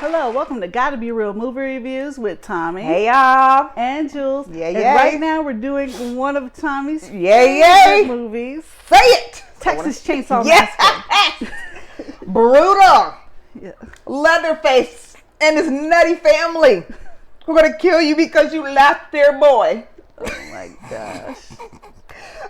Hello, welcome to GottaBeReel movie reviews with Thommi. Hey y'all. And Jules. Yeah, and yeah. right now we're doing one of Thommi's favorite movies. Say it. Texas Chainsaw Massacre. Brutal. Yeah. Leatherface and his nutty family. We're gonna kill you because you left their boy. Oh my gosh.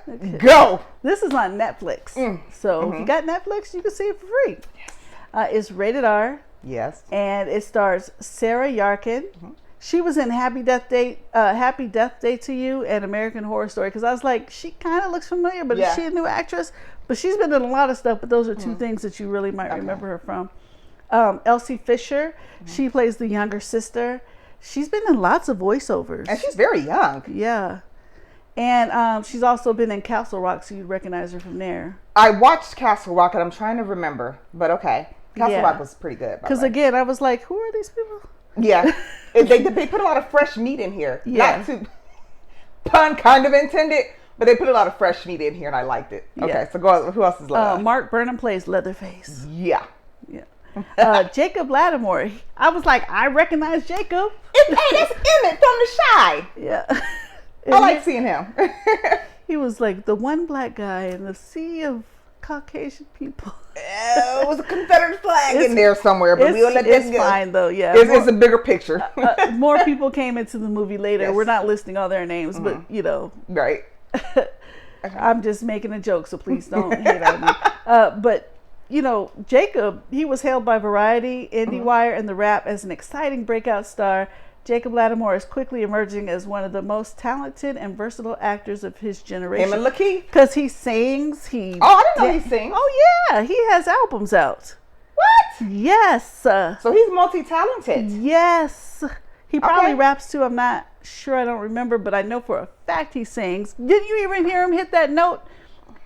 Okay. Go. This is on Netflix. So if you got Netflix, you can see it for free. Yes. It's rated R. Yes. And it stars Sarah Yarkin. She was in Happy Death Day to You and American Horror Story, because I was like, she kind of looks familiar, but is she a new actress? But she's been in a lot of stuff, but those are two things that you really might remember her from. Elsie Fisher, she plays the younger sister. She's been in lots of voiceovers. And she's very young. Yeah. And she's also been in Castle Rock, so you'd recognize her from there. I watched Castle Rock and I'm trying to remember, but okay. Castle Rock was pretty good. Because again, I was like, who are these people? Yeah. they put a lot of fresh meat in here. Yeah. Not to pun kind of intended, but they put a lot of fresh meat in here and I liked it. Okay, Yeah. so go on. Who else is left? Mark Burnham plays Leatherface. Yeah. Yeah. Jacob Lattimore. I was like, I recognize Jacob. Hey, that's Emmett from The Shy. Yeah. I like seeing him. He was like the one black guy in the sea of Caucasian people. It was a Confederate flag in there somewhere, but we'll let that go. It's fine though, yeah. It's a bigger picture. More people came into the movie later. Yes. We're not listing all their names, but you know. Right. I'm just making a joke, so please don't hate on me. But you know, Jacob, he was hailed by Variety, IndieWire, and The Wrap as an exciting breakout star. Jacob Lattimore is quickly emerging as one of the most talented and versatile actors of his generation. Him and Lakeith? Because he sings. I didn't know he sings. Oh, yeah. He has albums out. What? Yes. So he's multi-talented. Yes. He probably raps too. I'm not sure. I don't remember, but I know for a fact he sings. Didn't you even hear him hit that note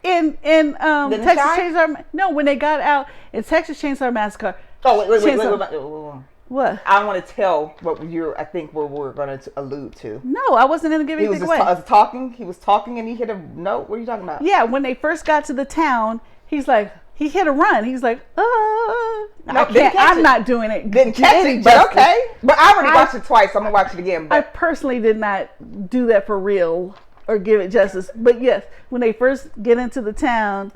in Texas Chainsaw? No, when they got out in Texas Chainsaw Massacre. Oh, wait. What? I want to tell what I think what we're going to allude to. No, I wasn't going to give anything away. He was talking and he hit a note. What are you talking about? Yeah, when they first got to the town, he's like, he hit a run. He's like, I'm not doing it. Didn't catch it, but okay. But I already watched it twice, so I'm going to watch it again. But I personally did not do that for real or give it justice. But yes, when they first get into the town,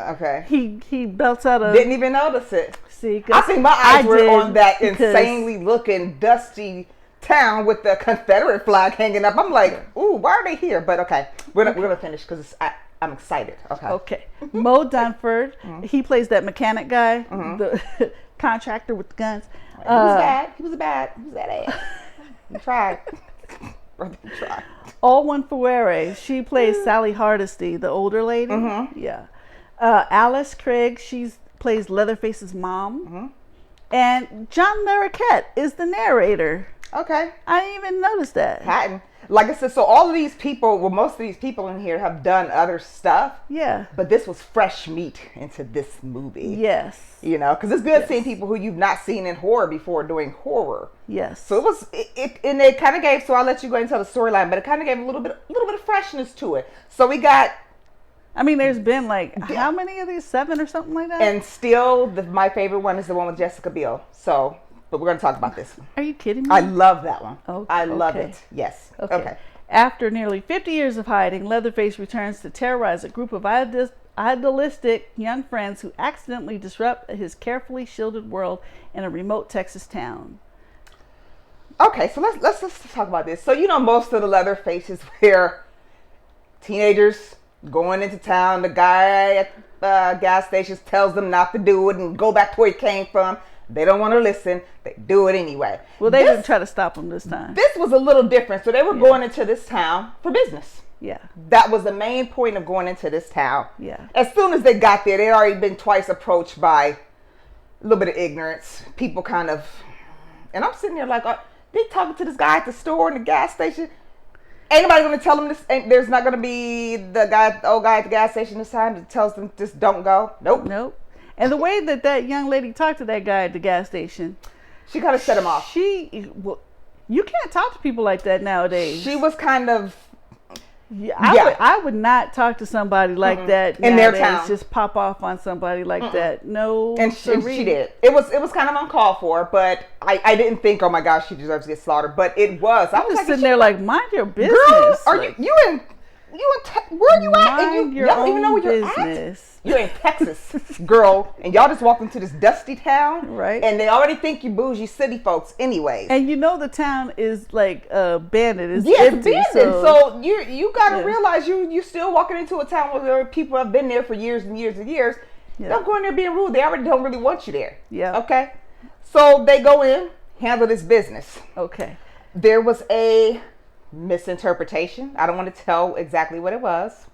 he belts out a... Didn't even notice it. See, I think my eyes were on that insanely looking dusty town with the Confederate flag hanging up. I'm like, ooh, why are they here? But okay, we're gonna finish because I'm excited. Okay. Mo Dunford, he plays that mechanic guy, the contractor with the guns. He was bad ass. He tried. He tried. Alwyn Fuere, she plays Sally Hardesty, the older lady. Yeah. Alice Craig, plays Leatherface's mom. And John Larroquette is the narrator. Okay. I didn't even notice that. Hadn't. Like I said, so all of these people, most of these people in here have done other stuff. Yeah. But this was fresh meat into this movie. Yes. You know, because it's good seeing people who you've not seen in horror before doing horror. Yes. So and it kind of gave, so I'll let you go and tell the storyline, but it kind of gave a little bit of freshness to it. So we got... I mean, there's been like, how many of these? 7 or something like that? And still, my favorite one is the one with Jessica Biel. So, but we're going to talk about this one. Are you kidding me? I love that one. Okay. I love it. Yes. Okay. After nearly 50 years of hiding, Leatherface returns to terrorize a group of idealistic young friends who accidentally disrupt his carefully shielded world in a remote Texas town. Okay, so let's talk about this. So, you know, most of the Leatherfaces where teenagers going into town, the guy at gas stations tells them not to do it and go back to where he came from. They don't want to listen. They do it anyway. Well, they didn't try to stop him this time. This was a little different. So they were going into this town for business. Yeah. That was the main point of going into this town. Yeah. As soon as they got there, they'd already been twice approached by a little bit of ignorance. People kind of... And I'm sitting there like, they talking to this guy at the store and the gas station. Ain't nobody going to tell them this. There's not going to be the old guy at the gas station this time that tells them just don't go. Nope. And the way that young lady talked to that guy at the gas station, she kind of set him off. You can't talk to people like that nowadays. She was kind of Yeah, I would not talk to somebody like that in their town. Just pop off on somebody like that. No, and she did. It was kind of uncalled for, but I didn't think, oh my gosh, she deserves to get slaughtered. But it was. I was just sitting there like, mind your business. Girl, are you in? Where are you at? And you don't even know where you're at. You're in Texas, girl, and y'all just walked into this dusty town, right? And they already think you bougie city folks, anyways. And you know the town is like abandoned. It's empty. So you got to realize you still walking into a town where there are people have been there for years and years and years. Yeah. Don't go in there being rude. They already don't really want you there. Yeah. Okay. So they go in, handle this business. Okay. There was a misinterpretation. I don't want to tell exactly what it was,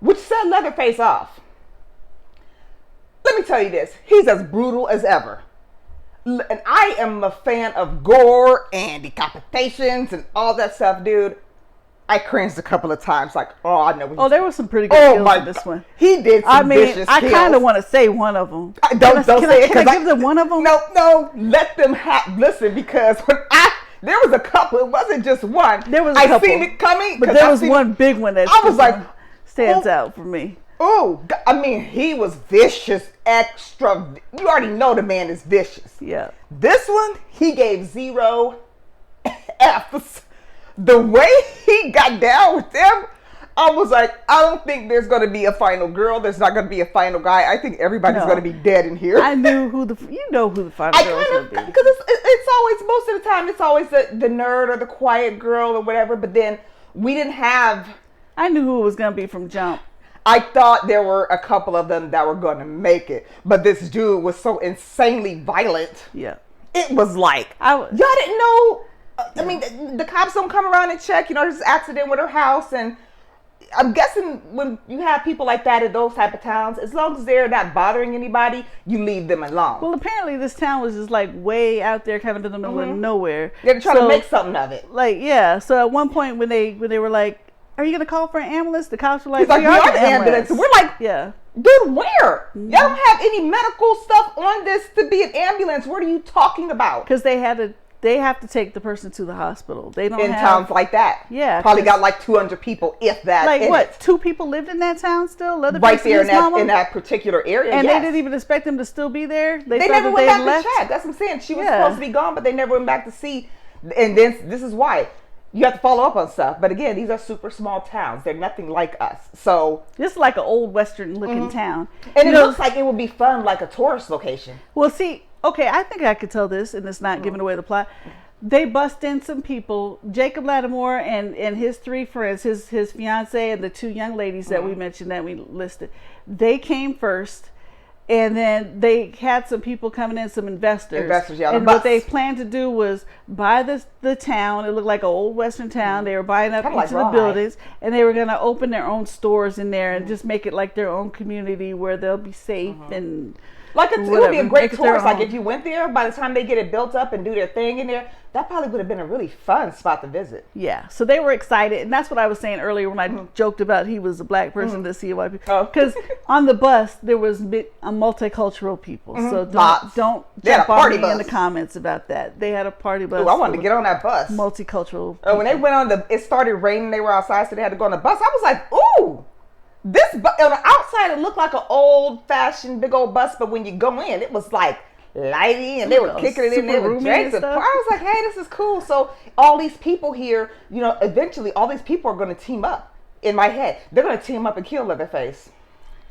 which set Leatherface off. Let me tell you this. He's as brutal as ever. And I am a fan of gore and decapitations and all that stuff, dude. I cringed a couple of times, like, oh, I know. Oh, there was some pretty good kills in this one. He did some vicious I kind of want to say one of them. Don't say it. Can I give them one of them? No. Let them listen, because when there was a couple. It wasn't just one. There was a couple. I seen it coming. But there was one big one that I was like, stands out for me. Oh, I mean, he was vicious, extra. You already know the man is vicious. Yeah. This one, he gave 0 F's. The way he got down with them, I was like, I don't think there's going to be a final girl. There's not going to be a final guy. I think everybody's going to be dead in here. I knew who the final girl was going to be. Because it's always, most of the time, it's always the nerd or the quiet girl or whatever. But then we didn't have. I knew who it was going to be from jump. I thought there were a couple of them that were going to make it. But this dude was so insanely violent. Yeah. It was like, y'all didn't know. I mean, the cops don't come around and check. There's an accident with her house. And I'm guessing when you have people like that in those type of towns, as long as they're not bothering anybody, you leave them alone. Well, apparently this town was just like way out there, kind of in the middle of nowhere. They're trying to make something of it. Like, yeah. So at one point when they were like, are you going to call for an ambulance? The cops were like, we are the ambulance. We're like, yeah. Dude, where? Y'all don't have any medical stuff on this to be an ambulance. What are you talking about? Because they have to take the person to the hospital. They don't in towns like that. Yeah. Probably got like 200 people, if that. Like what? 2 people lived in that town still? Right there in that particular area. And they didn't even expect them to still be there? They never went back to check. That's what I'm saying. She was supposed to be gone, but they never went back to see. And then this is why. You have to follow up on stuff. But again, these are super small towns. They're nothing like us. So this is like an old Western looking town. And it looks like it would be fun, like a tourist location. Well, see, okay, I think I could tell this, and it's not giving away the plot. They bust in some people, Jacob Lattimore and his 3 friends, his fiance and the 2 young ladies that we mentioned that we listed. They came first. And then they had some people coming in, some investors. And what they planned to do was buy the town. It looked like an old Western town. They were buying up each of the buildings. And they were going to open their own stores in there and just make it like their own community where they'll be safe and like it would be a great tourist. Like if you went there, by the time they get it built up and do their thing in there, that probably would have been a really fun spot to visit. Yeah, so they were excited, and that's what I was saying earlier when I joked about he was a black person to see white people. Because on the bus there was multicultural people, so don't jump on me in the comments about that. They had a party bus. Ooh, I wanted to get on that bus. Multicultural. When they went on it started raining. They were outside, so they had to go on the bus. I was like, ooh. This on the outside it looked like an old-fashioned big old bus, but when you go in, it was like lighty, and they were kicking it in there with drinks. I was like, hey, this is cool. So all these people here, eventually all these people are going to team up. In my head, they're going to team up and kill Leatherface.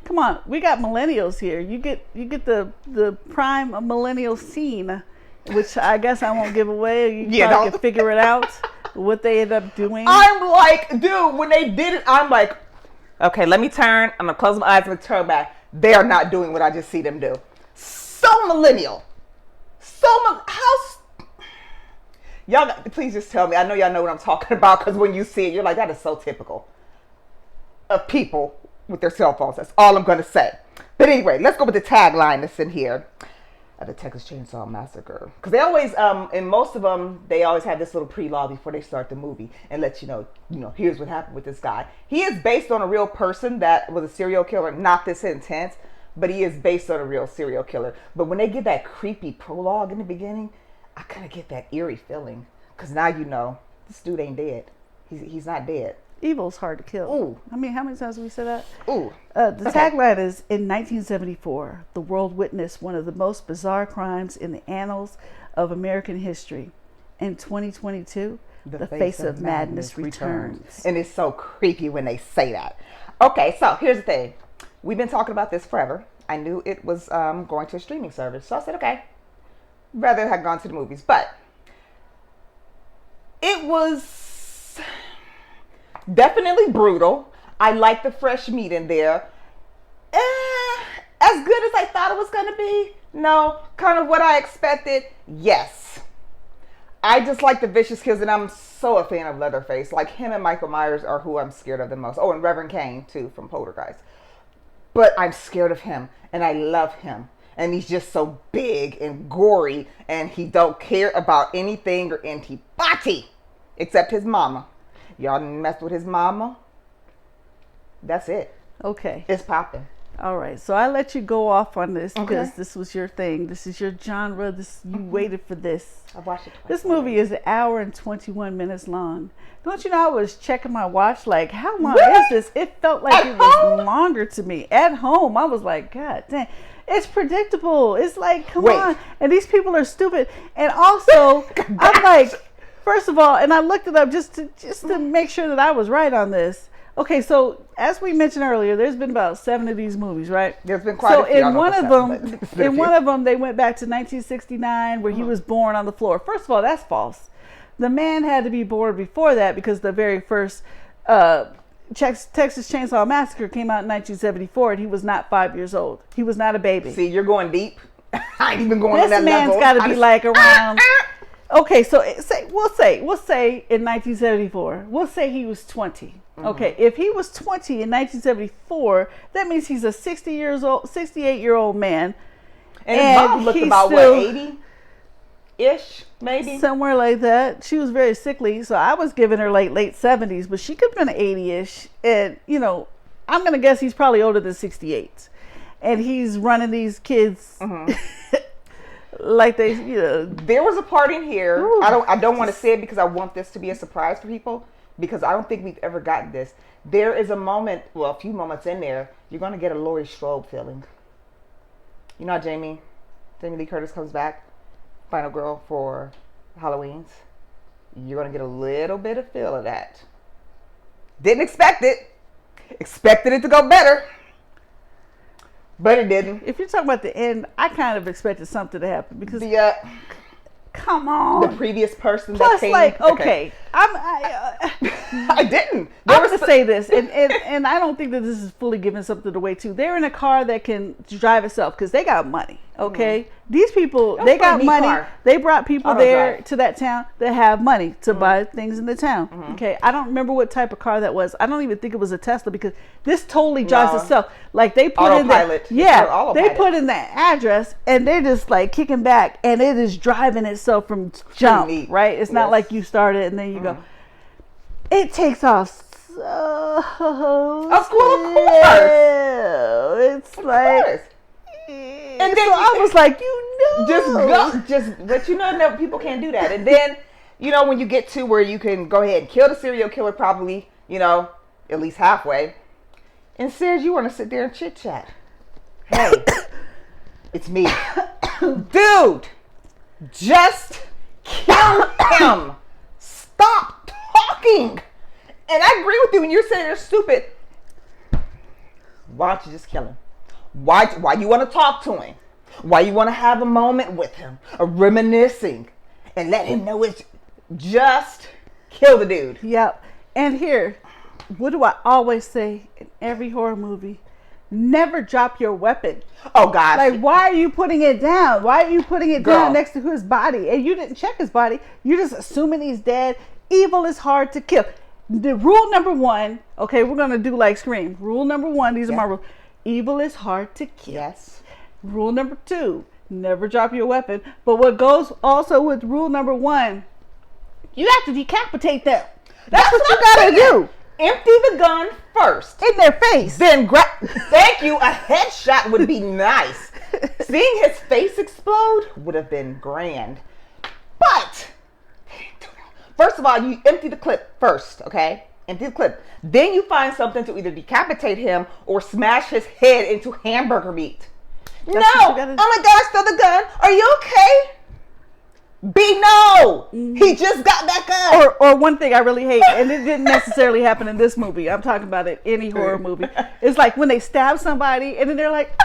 Come on, we got millennials here. You get the prime millennial scene, which I guess I won't give away. You probably can figure it out what they end up doing. I'm like, dude, when they did it, I'm like, okay, let me turn. I'm going to close my eyes and turn back. They are not doing what I just see them do. So millennial. Y'all, please just tell me. I know y'all know what I'm talking about, because when you see it, you're like, that is so typical of people with their cell phones. That's all I'm going to say. But anyway, let's go with the tagline that's in here. The Texas Chainsaw Massacre. Because they always, in most of them, they always have this little pre-law before they start the movie and let you know, here's what happened with this guy. He is based on a real person that was a serial killer, not this intense, but he is based on a real serial killer. But when they get that creepy prologue in the beginning, I kind of get that eerie feeling. Because now you know, this dude ain't dead. He's not dead. Evil's hard to kill. Ooh. I mean, how many times have we said that? Ooh. The tagline is, in 1974, the world witnessed one of the most bizarre crimes in the annals of American history. In 2022, the face of madness returns. And it's so creepy when they say that. Okay, so here's the thing. We've been talking about this forever. I knew it was going to a streaming service. So I said, okay, rather have gone to the movies. But it was definitely brutal. I like the fresh meat in there. As good as I thought it was going to be? No. Kind of what I expected? Yes. I just like the vicious kills, and I'm so a fan of Leatherface. Like, him and Michael Myers are who I'm scared of the most. Oh, and Reverend Kane, too, from Poltergeist. But I'm scared of him, and I love him. And he's just so big and gory, and he don't care about anything or anybody except his mama. Y'all messed with his mama? That's it. Okay. It's popping. All right. So I let you go off on this because this was your thing. This is your genre. You waited for this. I watched it twice. This movie is an hour and 21 minutes long. Don't you know, I was checking my watch like, how long is this? It felt like it was longer to me. At home, I was like, God dang. It's predictable. It's like, come on. And these people are stupid. And also, I'm like, first of all, and I looked it up just to make sure that I was right on this. Okay, so as we mentioned earlier, there's been about 7 of these movies, right? There's been quite a few. In one of them, they went back to 1969, where he was born on the floor. First of all, that's false. The man had to be born before that because the very first Texas Chainsaw Massacre came out in 1974, and he was not 5 years old. He was not a baby. See, you're going deep. I ain't even going to that level. This man's got to be like around. Okay, so we'll say in 1974, we'll say he was 20. Okay, if he was 20 in 1974, that means he's a 68-year-old man. And his mom looked about, what, 80-ish, maybe? Somewhere like that. She was very sickly, so I was giving her like late 70s, but she could have been 80-ish. And, you know, I'm going to guess he's probably older than 68. And he's running these kids like they, you know. There was a part in here, I don't want to say it because I want this to be a surprise for people, because I don't think we've ever gotten this. There is a moment, well, a few moments in there, you're going to get a Laurie Strode feeling. You know how Jamie Lee Curtis comes back, final girl for Halloween's? You're going to get a little bit of feel of that. Didn't expect it. Expected it to go better. But it didn't. If you're talking about the end, I kind of expected something to happen because come on, the previous person plus, that came. Like, okay, I didn't. I'm going to say this, and I don't think that this is fully giving something away too. They're in a car that can drive itself because they got money. Okay, these people, they got money. Car. They brought people there to that town that have money to buy things in the town. Okay, I don't remember what type of car that was. I don't even think it was a Tesla because this totally drives itself. Like they put autopilot. They put in that address and they're just like kicking back and it is driving itself from jump. Right? It's not like you start it and then you go. It takes off so of course. It's like. And then I was like, but you know, people can't do that. And then, you know, when you get to where you can go ahead and kill the serial killer, probably, you know, at least halfway. Instead, you want to sit there and chit chat. Hey, it's me, dude. Just kill him. Stop talking. And I agree with you when you're saying they're stupid. Why don't you just kill him? Why you want to talk to him? Why you want to have a moment with him? A reminiscing. And let him know it's just kill the dude. Yep. And here, what do I always say in every horror movie? Never drop your weapon. Oh, God. Like, why are you putting it down? Why are you putting it down next to his body? And you didn't check his body. You're just assuming he's dead. Evil is hard to kill. The rule number 1, okay, we're going to do like Scream. Rule number 1, these are my rules. Evil is hard to kill. Yes. Rule number 2, never drop your weapon. But what goes also with rule number 1, you have to decapitate them. That's what you gotta do. Empty the gun first. In their face. Then thank you, a headshot would be nice. Seeing his face explode would have been grand. But first of all, you empty the clip first, okay? Empty the clip. Then you find something to either decapitate him or smash his head into hamburger meat. No! Oh my God, I stole the gun. Are you okay? B, no! He just got back up. Or one thing I really hate, and it didn't necessarily happen in this movie. I'm talking about it any horror movie. It's like when they stab somebody, and then they're like,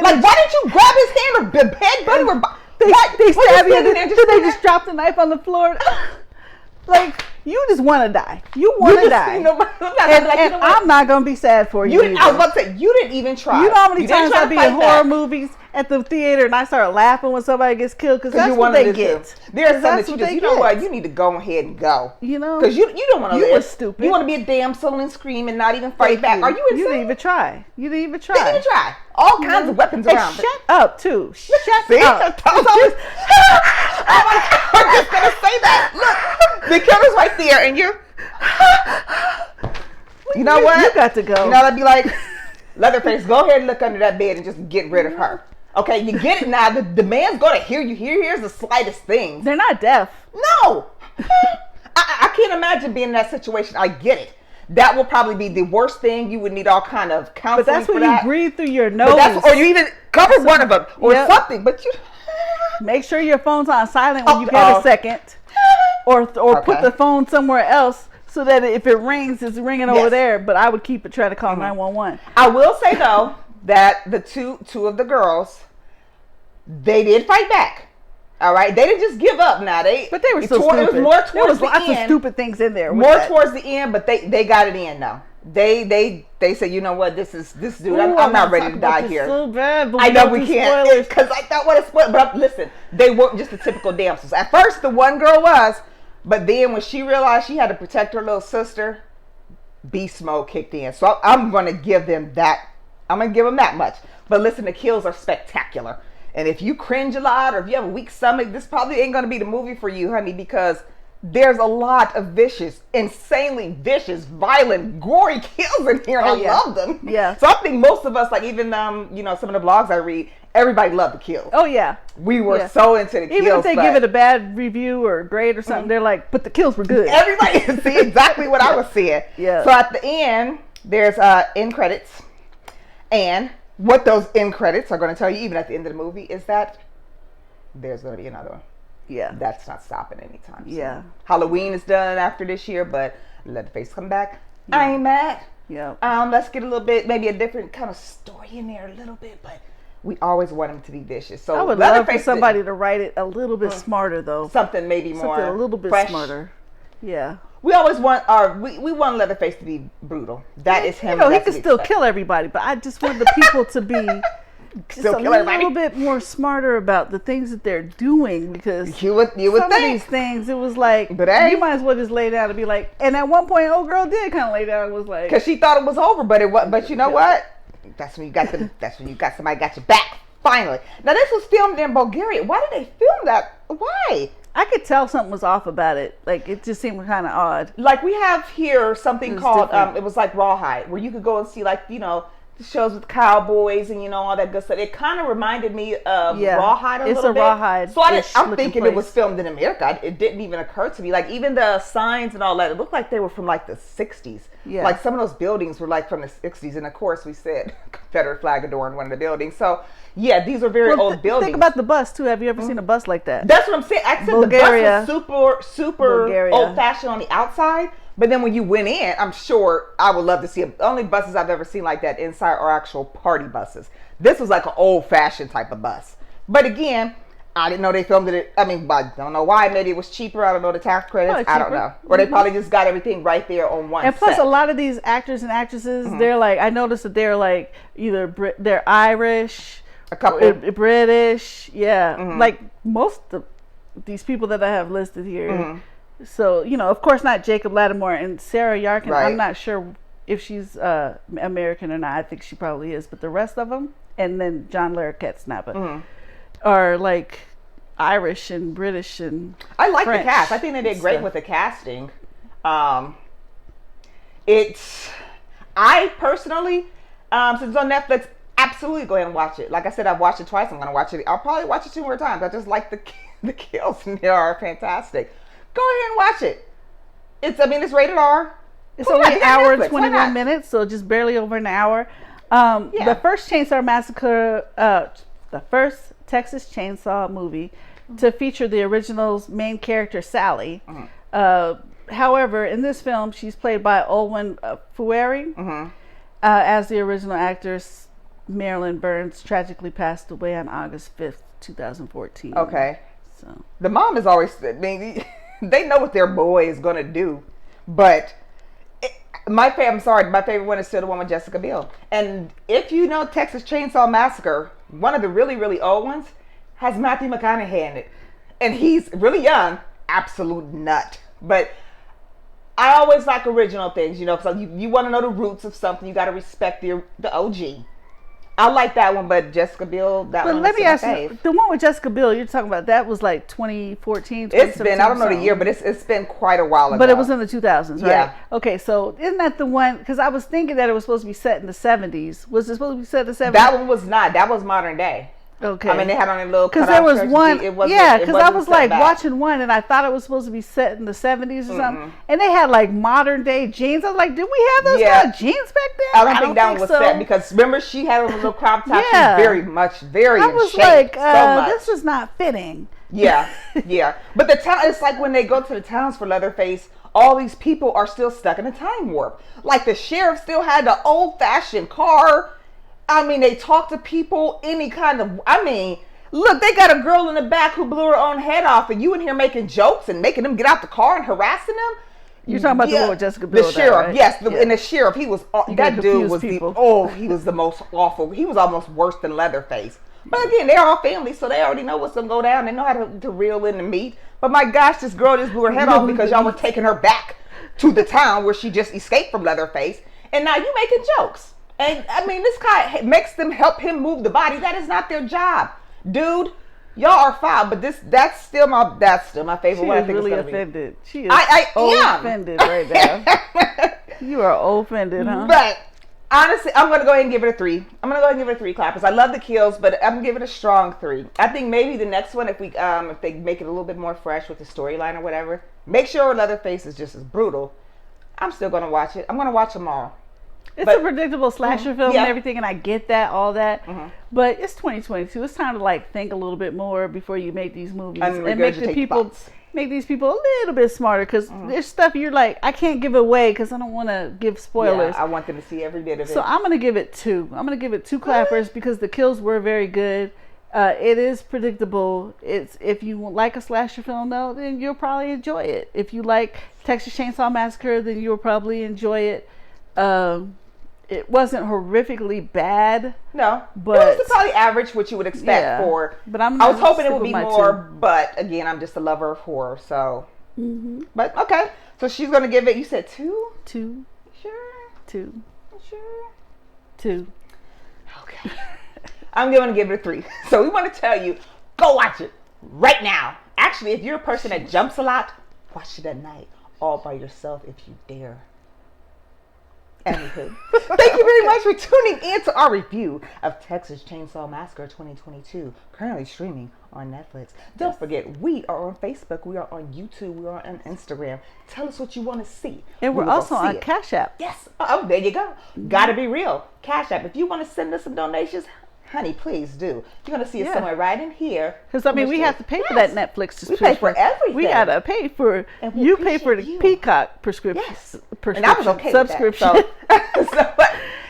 like, why didn't you grab his hand or headbutt him? They stab you, and then they just drop the knife on the floor. Like, you just want to die. You want to die. And I'm not going to be sad for you. I was about to say, you didn't even try. You know how many times I be in horror movies at the theater and I start laughing when somebody gets killed because that's what they get. There's some that you just, you know what, you need to go ahead and go. You know? Because you don't want to live. You were stupid. You want to be a damsel and scream and not even fight back. Are you insane? You didn't even try. You didn't even try. Didn't even try. All kinds of weapons around. Shut up, too. Shut See? up. Oh my God, I'm just going to say that. Look, the camera's right there and you're... You know what? You got to go. You know, I'd be like, Leatherface, go ahead and look under that bed and just get rid of her. Okay, you get it now. The man's going to hear you. Here's the slightest thing. They're not deaf. No. I can't imagine being in that situation. I get it. That will probably be the worst thing. You would need all kind of counseling. But that's when you breathe through your nose. Or you even cover one of them or something. But you make sure your phone's on silent when you get a second. Or put the phone somewhere else so that if it rings, it's ringing over there. But I would keep it trying to call 911. I will say, though, that the two of the girls, they did fight back. All right, they didn't just give up. Now but they were so stupid. It was more towards there was the lots end. Of stupid things in there. Towards the end, but they got it in though. They said, you know what, this dude. I'm not ready to die here. So bad, I know we can't because I don't want to spoil. But listen, they weren't just the typical damsels. At first, the one girl was, but then when she realized she had to protect her little sister, beast mode kicked in. So I'm going to give them that. I'm going to give them that much. But listen, the kills are spectacular. And if you cringe a lot or if you have a weak stomach, this probably ain't going to be the movie for you, honey, because there's a lot of vicious, insanely vicious, violent, gory kills in here. And I love them. Yeah. So I think most of us, like even, some of the blogs I read, everybody loved the kills. Oh, yeah. We were so into the kills. Even if they give it a bad review or grade or something, they're like, but the kills were good. Everybody see exactly what I was seeing. Yeah. So at the end, there's end credits. And what those end credits are going to tell you, even at the end of the movie, is that there's going to be another one. Yeah. That's not stopping anytime soon. Yeah. Halloween is done after this year, but Leatherface come back. Yeah. I ain't mad. Yeah. Let's get a little bit, maybe a different kind of story in there a little bit, but we always want him to be vicious. So I would love for somebody to write it a little bit smarter, though. Something maybe more a little bit fresh. Smarter. Yeah. We always want we want Leatherface to be brutal. That is him. He can still kill everybody, but I just want the people to be just a little bit more smarter about the things that they're doing, because you would some think of these things, it was like, but hey, you might as well just lay down and be like. And at one point, old girl did kind of lay down and was like, because she thought it was over, but it was. But you know what? That's when you got them. That's when you got somebody got your back. Finally. Now this was filmed in Bulgaria. Why did they film that? Why? I could tell something was off about it. Like, it just seemed kind of odd. Like, we have here something called, it was like Rawhide, where you could go and see, like, the shows with cowboys and, all that good stuff. It kind of reminded me of Rawhide a little bit. It's a Rawhide. So I'm thinking it was filmed in America. It didn't even occur to me. Like, even the signs and all that, it looked like they were from, like, the 60s. Yeah. Like, some of those buildings were, like, from the 60s. And, of course, we said Confederate flag adorned one of the buildings. So, yeah, these are very old buildings. Think about the bus, too. Have you ever seen a bus like that? That's what I'm saying. I said Bulgaria. The bus was super old-fashioned on the outside. But then when you went in, I'm sure I would love to see it. The only buses I've ever seen like that inside are actual party buses. This was like an old-fashioned type of bus. But again, I didn't know they filmed it. I mean, I don't know why. Maybe it was cheaper. I don't know the tax credits. I don't know. Or they probably just got everything right there on one And plus, a lot of these actors and actresses, they're like, I noticed that they're like either they're Irish, a couple British. Yeah. Like most of these people that I have listed here. So, of course not Jacob Lattimore and Sarah Yarkin. Right. I'm not sure if she's American or not. I think she probably is. But the rest of them, and then John Larroquette are like Irish and British and I like French the cast. I think they did great with the casting. I personally, since it's on Netflix, absolutely go ahead and watch it. Like I said, I've watched it twice. I'm going to watch it. I'll probably watch it 2 more times. I just like the kills, and they are fantastic. Go ahead and watch it. It's rated R. It's only an hour and 21 minutes, so just barely over an hour. The first Chainsaw Massacre, the first Texas Chainsaw movie to feature the original's main character, Sally. However, in this film, she's played by Olwen Fouéré, as the original actress. Marilyn Burns tragically passed away on August 5th, 2014. Okay. So the mom is always, they know what their boy is going to do, but my favorite one is still the one with Jessica Biel. And if you know Texas Chainsaw Massacre, one of the really, really old ones has Matthew McConaughey in it. And he's really young, absolute nut. But I always like original things, because you want to know the roots of something. You got to respect the OG. I like that one, but Jessica Biel, that one. But let me ask you, the one with Jessica Biel, you're talking about, that was like 2014, 2017. It's been, I don't know the year, but it's been quite a while ago. But it was in the 2000s, right? Yeah. Okay, so isn't that the one, because I was thinking that it was supposed to be set in the 70s. Was it supposed to be set in the 70s? That one was not. That was modern day. Okay. I mean, they had on a little because there was one. Because I was like watching one, and I thought it was supposed to be set in the 70s or something, and they had like modern day jeans. I was like, did we have those kind of jeans back then? I don't think that one was set, because remember, she had a little crop top. She's very in shape. Like, this is not fitting. Yeah. But the town, it's like when they go to the towns for Leatherface, all these people are still stuck in a time warp. Like the sheriff still had the old fashioned car. I mean, they talk to people look, they got a girl in the back who blew her own head off, and you in here making jokes and making them get out the car and harassing them. You're talking about the one with Jessica Biel. The sheriff, right? yes. And the sheriff, he was, that dude was he was the most awful. He was almost worse than Leatherface. But again, they're all family, so they already know what's going to go down. They know how to reel in the meat. But my gosh, this girl just blew her head off because y'all were taking her back to the town where she just escaped from Leatherface. And now you making jokes. And I mean, this guy makes them help him move the body. That is not their job, dude. Y'all are foul, but that's still my favorite one. I think really offended. She is offended right now. You are offended, huh? But honestly, I'm gonna go ahead and give it a 3. I'm gonna go ahead and give it a 3 clappers. I love the kills, but I'm gonna give it a strong 3. I think maybe the next one, if they make it a little bit more fresh with the storyline or whatever, make sure Leatherface is just as brutal. I'm still gonna watch it. I'm gonna watch them all. It's a predictable slasher film and everything, and I get that, all that. But it's 2022. It's time to like think a little bit more before you make these movies and make these people a little bit smarter, because there's stuff you're like, I can't give away because I don't want to give spoilers. Yeah, I want them to see every bit of it. So I'm gonna give it 2. I'm gonna give it 2 clappers because the kills were very good. It is predictable. If you like a slasher film, though, then you'll probably enjoy it. If you like Texas Chainsaw Massacre, then you'll probably enjoy it. It wasn't horrifically bad. No, but it was probably average, what you would expect for. But I was hoping it would be more. But again, I'm just a lover of horror, so. But okay, so she's gonna give it. You said 2. 2. Sure. 2. Sure. 2. Okay. I'm gonna give it a 3. So we want to tell you, go watch it right now. Actually, if you're a person that jumps a lot, watch it at night, all by yourself if you dare. Anywho, thank you very much for tuning in to our review of Texas Chainsaw Massacre 2022, currently streaming on Netflix. Don't forget, we are on Facebook, we are on YouTube, we are on Instagram. Tell us what you want to see. And we're also on Cashapp. Yes. Oh, there you go. GottaBeReel. Cashapp. If you want to send us some donations, honey, please do. You're going to see it somewhere right in here. Because, I mean, we have to pay for that Netflix subscription. We pay for everything. We got to pay for, you pay for the Peacock prescription. Yes. And I was okay subscription. With that, so.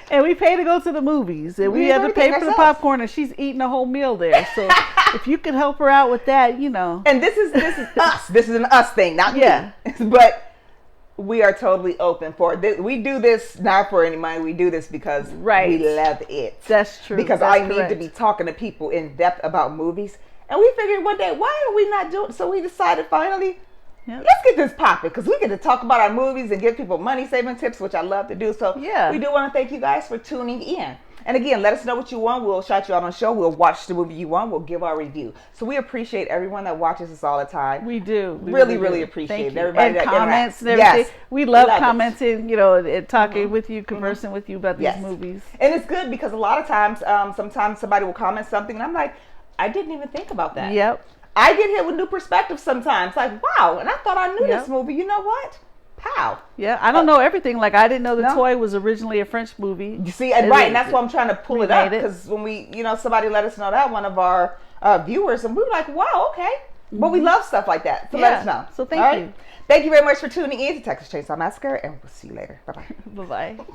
And we pay to go to the movies. And we had to pay for the popcorn, and she's eating a whole meal there. So if you could help her out with that, you know. And this is us. This is an us thing, not me. But we are totally open for it. We do this not for any money. We do this because we love it. That's true. Because I need to be talking to people in depth about movies. And we figured one day, why are we not doing it? So we decided finally, let's get this popping, because we get to talk about our movies and give people money saving tips, which I love to do. So we do want to thank you guys for tuning in. And again, let us know what you want. We'll shout you out on the show. We'll watch the movie you want. We'll give our review. So we appreciate everyone that watches us all the time. We do. We really appreciate everybody and comments and everything. Yes. We love commenting, you know, and talking with you, conversing with you about these movies. And it's good because a lot of times, sometimes somebody will comment something and I'm like, I didn't even think about that. Yep. I get hit with new perspectives sometimes. Like, wow, and I thought I knew this movie. You know what? Pow. Yeah, I don't know everything. Like, I didn't know the toy was originally a French movie. You see, and right, and that's why I'm trying to pull it up, because when we, somebody let us know that, one of our viewers, and we were like, wow, okay. But we love stuff like that. So let us know. So thank you. Thank you very much for tuning in to Texas Chainsaw Massacre, and we'll see you later. Bye-bye. Bye-bye.